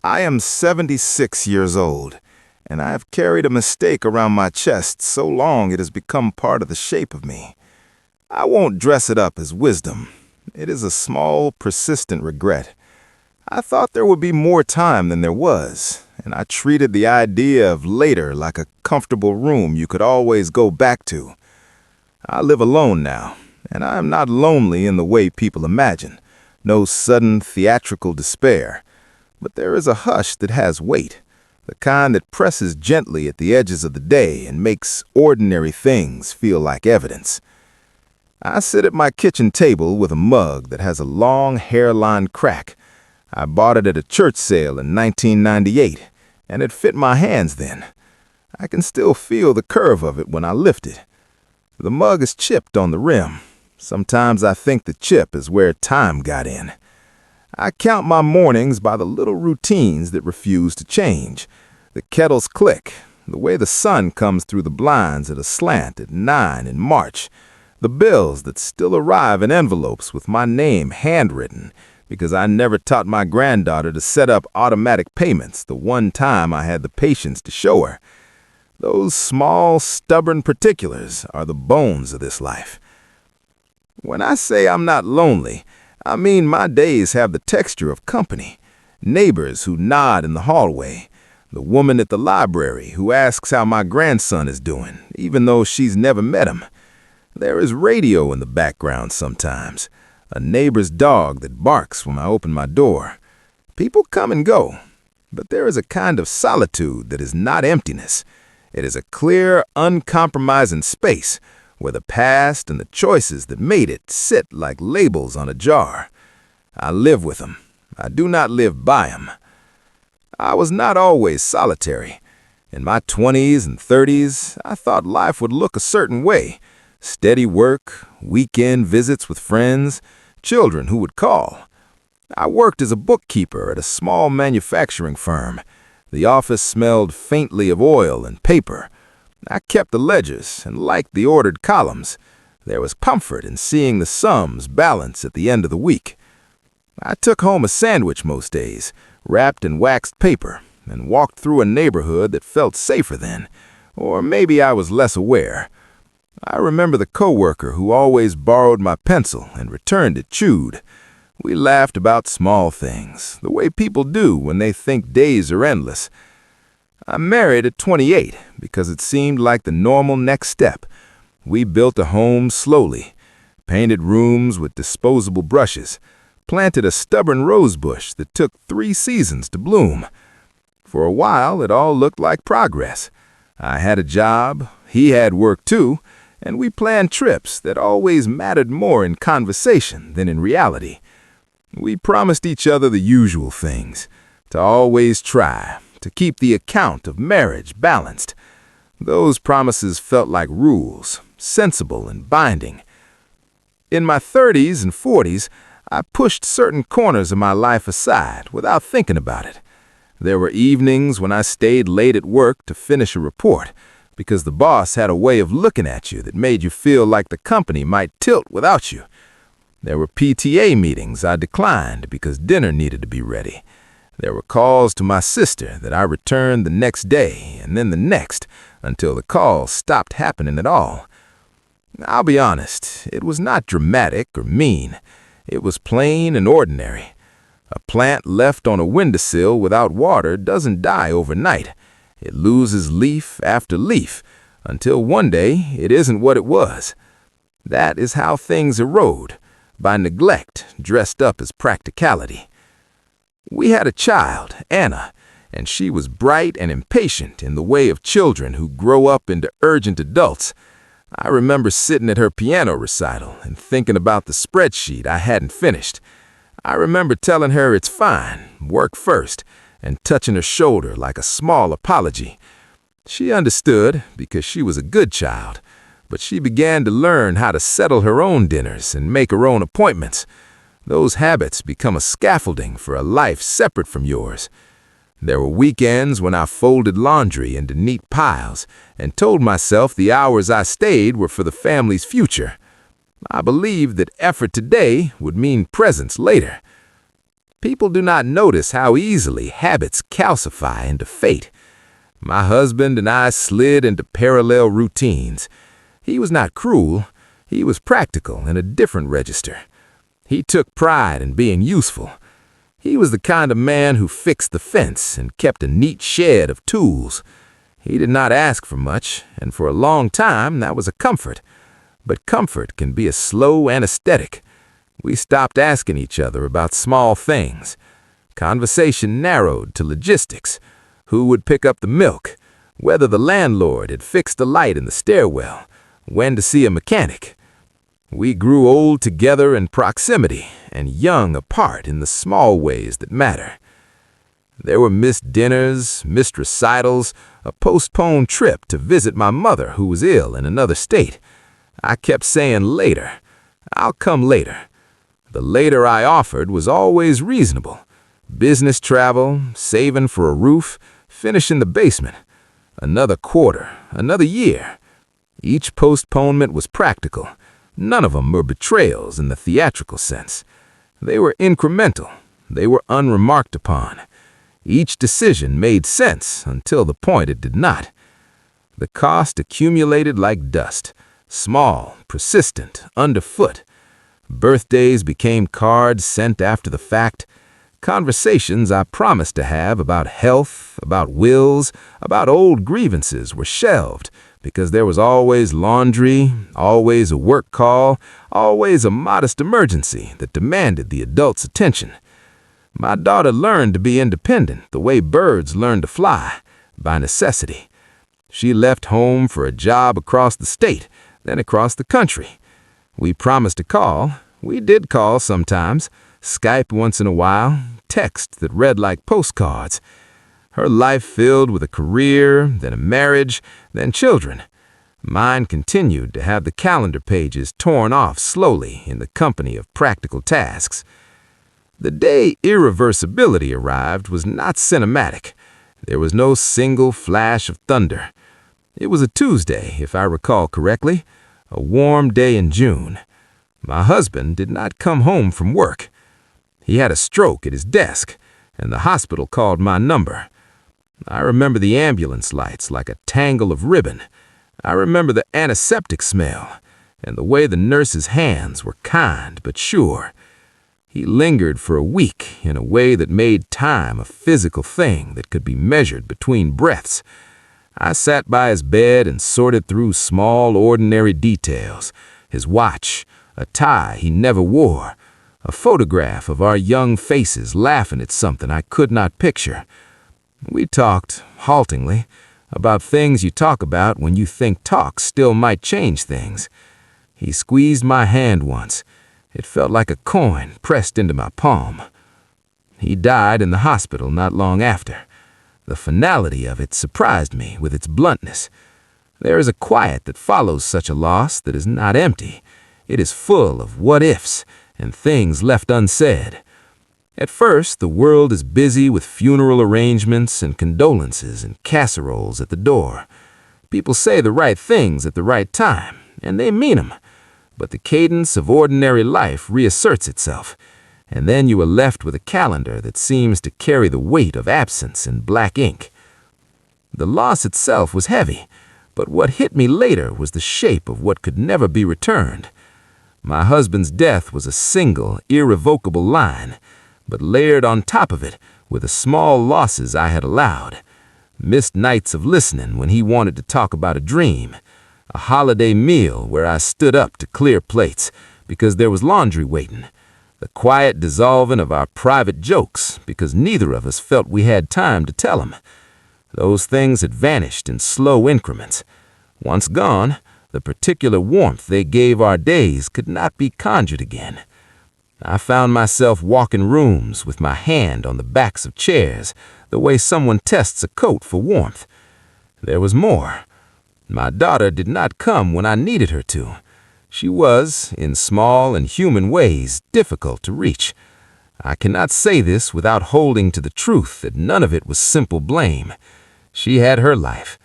I am 76 years old, and I have carried a mistake around my chest so long it has become part of the shape of me. I won't dress it up as wisdom. It is a small, persistent regret. I thought there would be more time than there was, and I treated the idea of later like a comfortable room you could always go back to. I live alone now, and I am not lonely in the way people imagine. No sudden theatrical despair. But there is a hush that has weight, the kind that presses gently at the edges of the day and makes ordinary things feel like evidence. I sit at my kitchen table with a mug that has a long hairline crack. I bought it at a church sale in 1998, and it fit my hands then. I can still feel the curve of it when I lift it. The mug is chipped on the rim. Sometimes I think the chip is where time got in. I count my mornings by the little routines that refuse to change. The kettle's click, the way the sun comes through the blinds at a slant at 9 in March, the bills that still arrive in envelopes with my name handwritten because I never taught my granddaughter to set up automatic payments the one time I had the patience to show her. Those small, stubborn particulars are the bones of this life. When I say I'm not lonely, I mean my days have the texture of company. Neighbors who nod in the hallway. The woman at the library who asks how my grandson is doing, even though she's never met him. There is radio in the background sometimes. A neighbor's dog that barks when I open my door. People come and go, but there is a kind of solitude that is not emptiness. It is a clear, uncompromising space where the past and the choices that made it sit like labels on a jar. I live with them. I do not live by them. I was not always solitary. In my 20s and 30s, I thought life would look a certain way. Steady work, weekend visits with friends, children who would call. I worked as a bookkeeper at a small manufacturing firm. The office smelled faintly of oil and paper. I kept the ledgers and liked the ordered columns. There was comfort in seeing the sums balance at the end of the week. I took home a sandwich most days, wrapped in waxed paper, and walked through a neighborhood that felt safer then, or maybe I was less aware. I remember the coworker who always borrowed my pencil and returned it chewed. We laughed about small things, the way people do when they think days are endless. I married at 28 because it seemed like the normal next step. We built a home slowly, painted rooms with disposable brushes, planted a stubborn rose bush that took 3 seasons to bloom. For a while, it all looked like progress. I had a job, he had work too, and we planned trips that always mattered more in conversation than in reality. We promised each other the usual things, to always try, to keep the account of marriage balanced. Those promises felt like rules, sensible and binding. In my 30s and 40s, I pushed certain corners of my life aside without thinking about it. There were evenings when I stayed late at work to finish a report, because the boss had a way of looking at you that made you feel like the company might tilt without you. There were PTA meetings I declined because dinner needed to be ready. There were calls to my sister that I returned the next day and then the next until the calls stopped happening at all. I'll be honest, it was not dramatic or mean. It was plain and ordinary. A plant left on a windowsill without water doesn't die overnight. It loses leaf after leaf until one day it isn't what it was. That is how things erode, by neglect dressed up as practicality. We had a child, Anna, and she was bright and impatient in the way of children who grow up into urgent adults. I remember sitting at her piano recital and thinking about the spreadsheet I hadn't finished. I remember telling her it's fine, work first, and touching her shoulder like a small apology. She understood because she was a good child, but she began to learn how to settle her own dinners and make her own appointments. Those habits become a scaffolding for a life separate from yours. There were weekends when I folded laundry into neat piles and told myself the hours I stayed were for the family's future. I believed that effort today would mean presence later. People do not notice how easily habits calcify into fate. My husband and I slid into parallel routines. He was not cruel. He was practical in a different register. He took pride in being useful. He was the kind of man who fixed the fence and kept a neat shed of tools. He did not ask for much, and for a long time that was a comfort. But comfort can be a slow anesthetic. We stopped asking each other about small things. Conversation narrowed to logistics. Who would pick up the milk? Whether the landlord had fixed the light in the stairwell? When to see a mechanic? We grew old together in proximity and young apart in the small ways that matter. There were missed dinners, missed recitals, a postponed trip to visit my mother who was ill in another state. I kept saying later. I'll come later. The later I offered was always reasonable. Business travel, saving for a roof, finishing the basement. Another quarter, another year. Each postponement was practical. None of them were betrayals in the theatrical sense. They were incremental. They were unremarked upon. Each decision made sense until the point it did not. The cost accumulated like dust, small, persistent, underfoot. Birthdays became cards sent after the fact. Conversations I promised to have about health, about wills, about old grievances were shelved because there was always laundry, always a work call, always a modest emergency that demanded the adult's attention. My daughter learned to be independent the way birds learn to fly, by necessity. She left home for a job across the state, then across the country. We promised to call. We did call sometimes, Skype once in a while, text that read like postcards. Her life filled with a career, then a marriage, then children. Mine continued to have the calendar pages torn off slowly in the company of practical tasks. The day irreversibility arrived was not cinematic. There was no single flash of thunder. It was a Tuesday, if I recall correctly, a warm day in June. My husband did not come home from work. He had a stroke at his desk, and the hospital called my number. I remember the ambulance lights like a tangle of ribbon. I remember the antiseptic smell, and the way the nurse's hands were kind but sure. He lingered for a week in a way that made time a physical thing that could be measured between breaths. I sat by his bed and sorted through small, ordinary details. His watch, a tie he never wore, a photograph of our young faces laughing at something I could not picture. We talked, haltingly, about things you talk about when you think talk still might change things. He squeezed my hand once. It felt like a coin pressed into my palm. He died in the hospital not long after. The finality of it surprised me with its bluntness. There is a quiet that follows such a loss that is not empty. It is full of what-ifs and things left unsaid. At first, the world is busy with funeral arrangements and condolences and casseroles at the door. People say the right things at the right time, and they mean 'em. But the cadence of ordinary life reasserts itself, and then you are left with a calendar that seems to carry the weight of absence in black ink. The loss itself was heavy, but what hit me later was the shape of what could never be returned. My husband's death was a single, irrevocable line, but layered on top of it were the small losses I had allowed. Missed nights of listening when he wanted to talk about a dream. A holiday meal where I stood up to clear plates because there was laundry waiting. The quiet dissolving of our private jokes because neither of us felt we had time to tell them. Those things had vanished in slow increments. Once gone, the particular warmth they gave our days could not be conjured again. I found myself walking rooms with my hand on the backs of chairs, the way someone tests a coat for warmth. There was more. My daughter did not come when I needed her to. She was, in small and human ways, difficult to reach. I cannot say this without holding to the truth that none of it was simple blame. She had her life.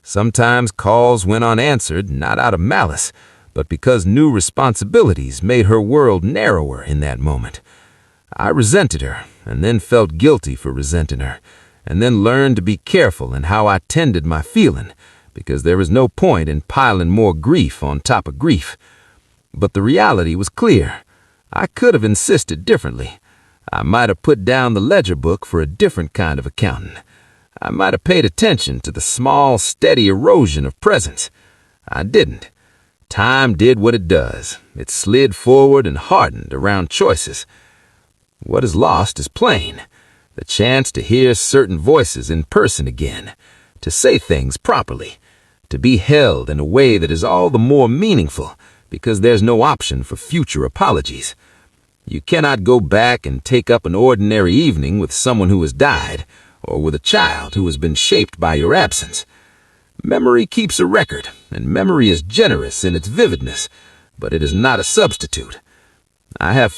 Sometimes calls went unanswered, not out of malice, but because new responsibilities made her world narrower in that moment. I resented her, and then felt guilty for resenting her, and then learned to be careful in how I tended my feeling, because there is no point in piling more grief on top of grief. But the reality was clear. I could have insisted differently. I might have put down the ledger book for a different kind of accounting. I might have paid attention to the small, steady erosion of presence. I didn't. Time did what it does. It slid forward and hardened around choices. What is lost is plain. The chance to hear certain voices in person again, to say things properly, to be held in a way that is all the more meaningful because there's no option for future apologies. You cannot go back and take up an ordinary evening with someone who has died, or with a child who has been shaped by your absence. Memory keeps a record, and memory is generous in its vividness, but it is not a substitute. I have